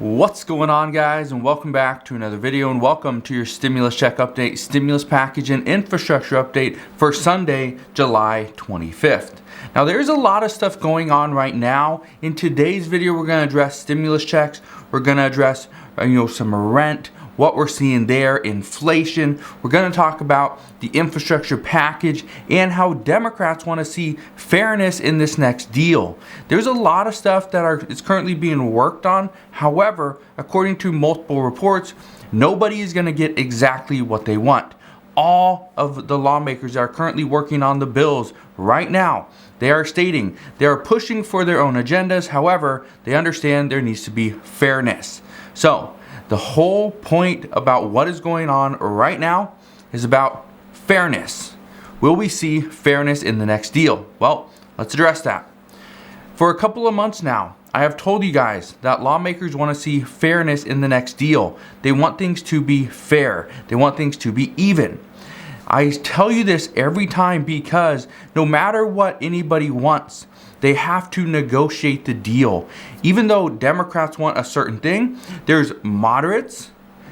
What's going on, guys, and welcome back to another video, and welcome to your stimulus check update, stimulus package, and infrastructure update for Sunday, July 25th. Now, there's a lot of stuff going on right now. In today's video, we're going to address stimulus checks. We're going to address some rent, what we're seeing there, inflation. We're going to talk about the infrastructure package and how Democrats want to see fairness in this next deal. There's a lot of stuff that is currently being worked on. However, according to multiple reports, nobody is going to get exactly what they want. All of the lawmakers that are currently working on the bills right now, they are stating they are pushing for their own agendas. However, they understand there needs to be fairness. So the whole point about what is going on right now is about fairness. Will we see fairness in the next deal? Well, let's address that. For a couple of months now, I have told you guys that lawmakers want to see fairness in the next deal. They want things to be fair. They want things to be even. I tell you this every time because no matter what anybody wants, they have to negotiate the deal. Even though Democrats want a certain thing, there's moderates,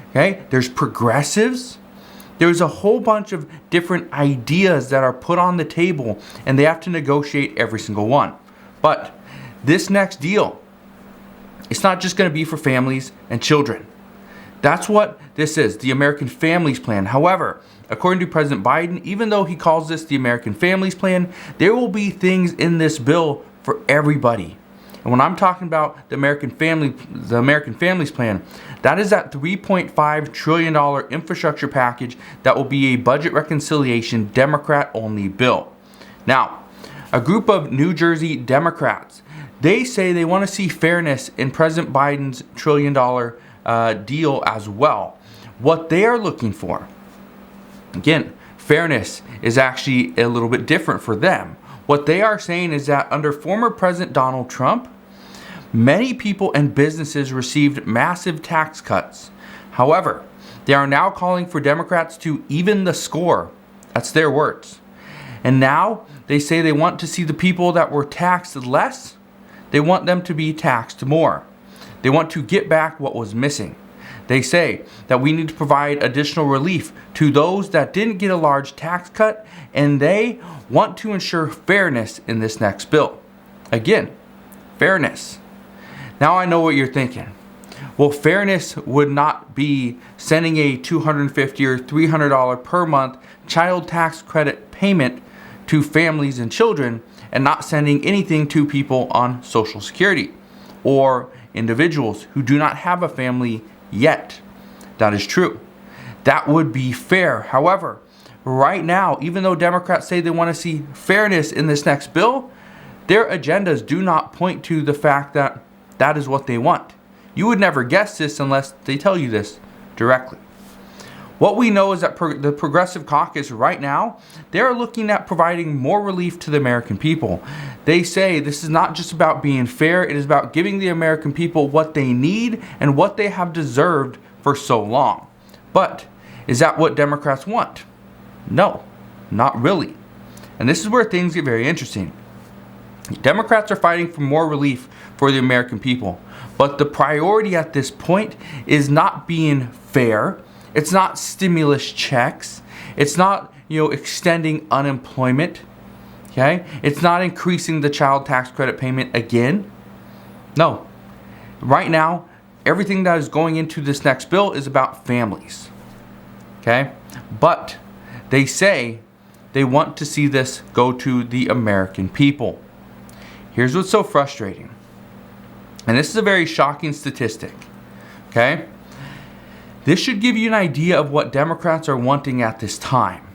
okay? There's progressives. There's a whole bunch of different ideas that are put on the table, and they have to negotiate every single one. But this next deal, it's not just going to be for families and children. That's what this is, the American Families Plan. However, according to President Biden, even though he calls this the American Families Plan, there will be things in this bill for everybody. And when I'm talking about the American Families Plan, that is that $3.5 trillion infrastructure package that will be a budget reconciliation Democrat-only bill. Now, a group of New Jersey Democrats, they say they want to see fairness in President Biden's $1 trillion deal as well. What they are looking for, again, fairness is actually a little bit different for them. What they are saying is that under former President Donald Trump, many people and businesses received massive tax cuts. However, they are now calling for Democrats to even the score. That's their words. And now they say they want to see the people that were taxed less, they want them to be taxed more. They want to get back what was missing. They say that we need to provide additional relief to those that didn't get a large tax cut, and they want to ensure fairness in this next bill. Again, fairness. Now I know what you're thinking. Well, fairness would not be sending a $250 or $300 per month child tax credit payment to families and children and not sending anything to people on Social Security or individuals who do not have a family yet. That is true. That would be fair. However, right now, even though Democrats say they want to see fairness in this next bill, their agendas do not point to the fact that that is what they want. You would never guess this unless they tell you this directly. What we know is that the Progressive Caucus right now, they're looking at providing more relief to the American people. They say this is not just about being fair, it is about giving the American people what they need and what they have deserved for so long. But is that what Democrats want? No, not really. And this is where things get very interesting. Democrats are fighting for more relief for the American people. But the priority at this point is not being fair. It's not stimulus checks. It's not, extending unemployment. Okay? It's not increasing the child tax credit payment again. No. Right now, everything that is going into this next bill is about families. Okay? But they say they want to see this go to the American people. Here's what's so frustrating. And this is a very shocking statistic. Okay? This should give you an idea of what Democrats are wanting at this time.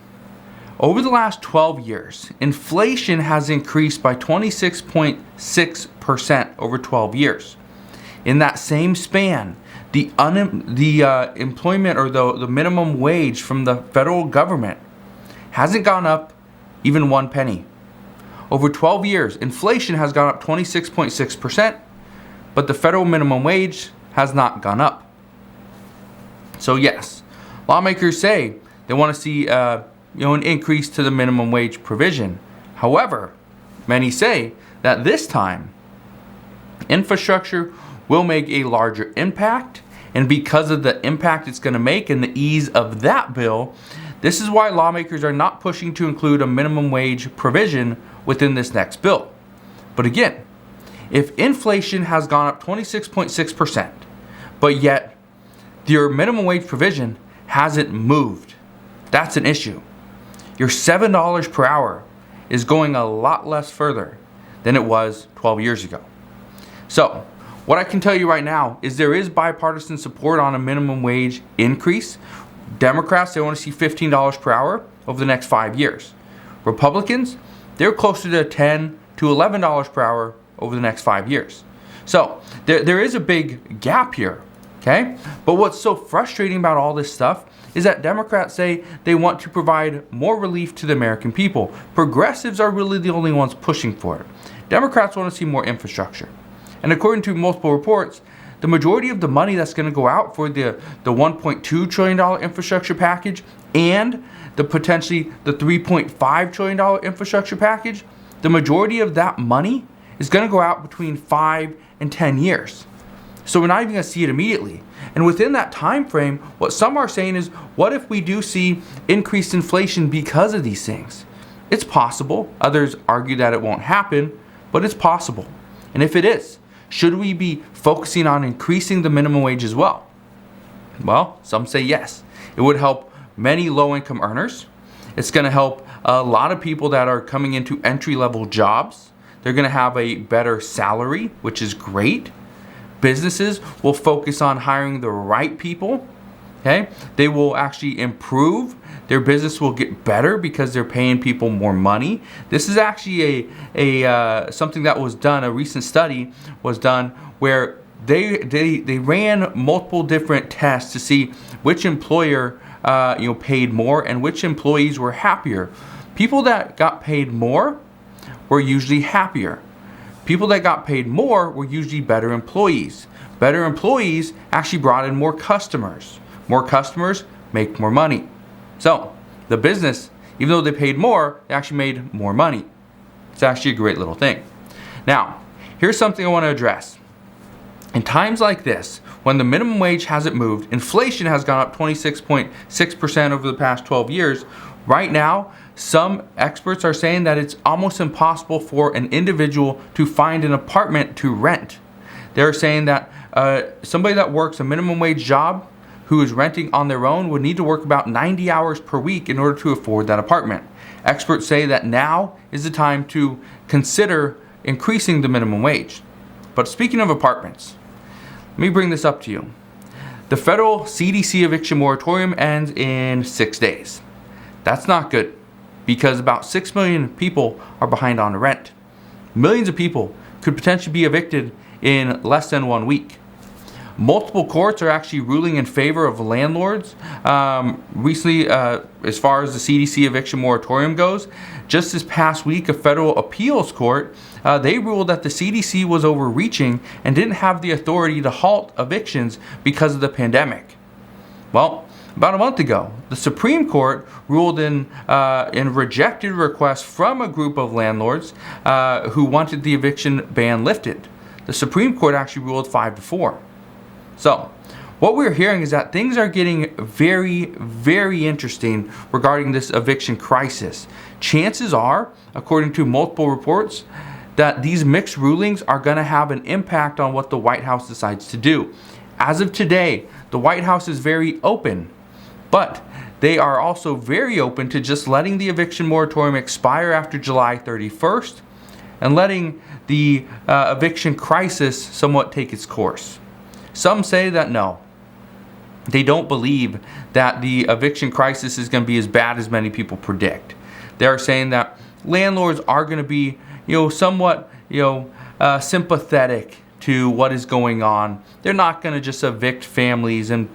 Over the last 12 years, inflation has increased by 26.6% over 12 years. In that same span, the employment or the minimum wage from the federal government hasn't gone up even 1 penny. Over 12 years, inflation has gone up 26.6%, but the federal minimum wage has not gone up. So yes, lawmakers say they want to see an increase to the minimum wage provision. However, many say that this time infrastructure will make a larger impact. And because of the impact it's going to make and the ease of that bill, this is why lawmakers are not pushing to include a minimum wage provision within this next bill. But again, if inflation has gone up 26.6%, but yet your minimum wage provision hasn't moved, that's an issue. Your $7 per hour is going a lot less further than it was 12 years ago. So, what I can tell you right now is there is bipartisan support on a minimum wage increase. Democrats, they want to see $15 per hour over the next 5 years. Republicans, they're closer to $10 to $11 per hour over the next 5 years. So there is a big gap here, okay? But what's so frustrating about all this stuff is that Democrats say they want to provide more relief to the American people. Progressives are really the only ones pushing for it. Democrats want to see more infrastructure. And according to multiple reports, the majority of the money that's going to go out for the $1.2 trillion infrastructure package and the potentially the $3.5 trillion infrastructure package, the majority of that money is going to go out between 5 and 10 years. So we're not even going to see it immediately. And within that time frame, what some are saying is, what if we do see increased inflation because of these things? It's possible. Others argue that it won't happen, but it's possible. And if it is, should we be focusing on increasing the minimum wage as well? Well, some say yes. It would help many low-income earners. It's going to help a lot of people that are coming into entry-level jobs. They're going to have a better salary, which is great. Businesses will focus on hiring the right people. Okay? They will actually improve. Their business will get better because they're paying people more money. This is actually something that was done. A recent study was done where they ran multiple different tests to see which employer paid more and which employees were happier. People that got paid more were usually happier. People that got paid more were usually better employees. Better employees actually brought in more customers. More customers make more money. So the business, even though they paid more, they actually made more money. It's actually a great little thing. Now, here's something I want to address. In times like this, when the minimum wage hasn't moved, inflation has gone up 26.6% over the past 12 years. Right now, some experts are saying that it's almost impossible for an individual to find an apartment to rent. They're saying that somebody that works a minimum wage job who is renting on their own would need to work about 90 hours per week in order to afford that apartment. Experts say that now is the time to consider increasing the minimum wage. But speaking of apartments, let me bring this up to you. The federal CDC eviction moratorium ends in 6 days. That's not good because about 6 million people are behind on rent. Millions of people could potentially be evicted in less than 1 week. Multiple courts are actually ruling in favor of landlords. Recently, as far as the CDC eviction moratorium goes, just this past week, a federal appeals court, they ruled that the CDC was overreaching and didn't have the authority to halt evictions because of the pandemic. Well, about a month ago, the Supreme Court ruled in rejected requests from a group of landlords who wanted the eviction ban lifted. The Supreme Court actually ruled 5-4. So, what we're hearing is that things are getting very, very interesting regarding this eviction crisis. Chances are, according to multiple reports, that these mixed rulings are going to have an impact on what the White House decides to do. As of today, the White House is very open, but they are also very open to just letting the eviction moratorium expire after July 31st and letting the eviction crisis somewhat take its course. Some say that no, they don't believe that the eviction crisis is going to be as bad as many people predict. They're saying that landlords are going to be, somewhat, sympathetic to what is going on. They're not going to just evict families and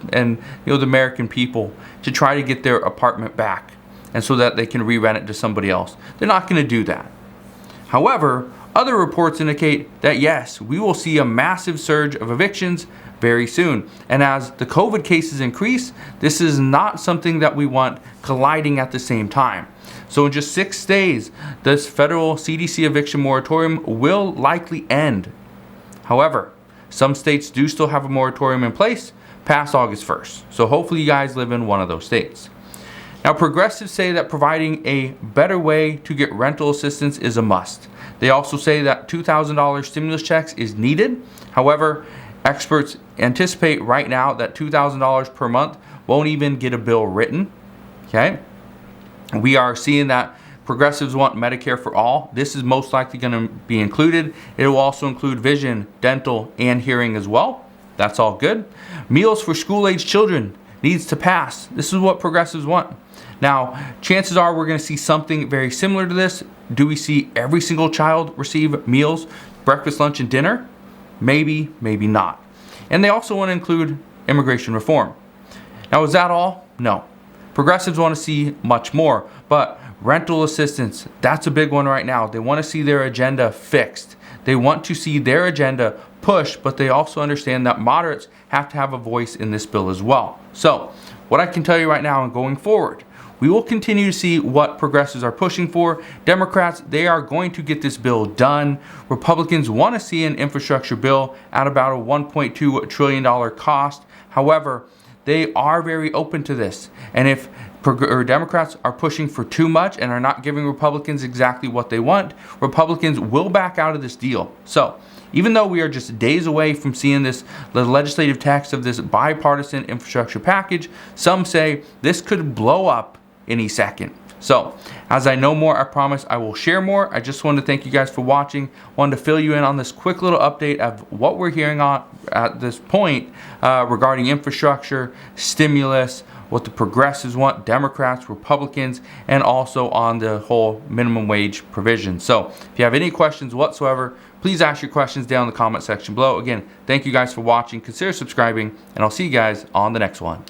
the American people to try to get their apartment back and so that they can re-rent it to somebody else. They're not going to do that. However, other reports indicate that yes, we will see a massive surge of evictions very soon. And as the COVID cases increase, this is not something that we want colliding at the same time. So in just 6 days, this federal CDC eviction moratorium will likely end. However, Some states do still have a moratorium in place past August 1st. So hopefully you guys live in one of those states. Now, progressives say that providing a better way to get rental assistance is a must. They also say that $2,000 stimulus checks is needed. However, experts anticipate right now that $2,000 per month won't even get a bill written. Okay? We are seeing that progressives want Medicare for all. This is most likely going to be included. It will also include vision, dental, and hearing as well. That's all good. Meals for school-age children needs to pass. This is what progressives want. Now, chances are we're going to see something very similar to this. Do we see every single child receive meals, breakfast, lunch, and dinner? Maybe, maybe not. And they also want to include immigration reform. Now, is that all? No. Progressives want to see much more, but rental assistance, that's a big one right now. They want to see their agenda fixed. They want to see their agenda pushed, but they also understand that moderates have to have a voice in this bill as well. So, what I can tell you right now and going forward, we will continue to see what progressives are pushing for. Democrats, they are going to get this bill done. Republicans want to see an infrastructure bill at about a $1.2 trillion cost. However, they are very open to this. And if Democrats are pushing for too much and are not giving Republicans exactly what they want, Republicans will back out of this deal. So, even though we are just days away from seeing the legislative text of this bipartisan infrastructure package, some say this could blow up any second. So, as I know more, I promise I will share more. I just wanted to thank you guys for watching. Wanted to fill you in on this quick little update of what we're hearing on at this point regarding infrastructure, stimulus, what the progressives want, Democrats, Republicans, and also on the whole minimum wage provision. So, if you have any questions whatsoever, please ask your questions down in the comment section below. Again, thank you guys for watching. Consider subscribing, and I'll see you guys on the next one.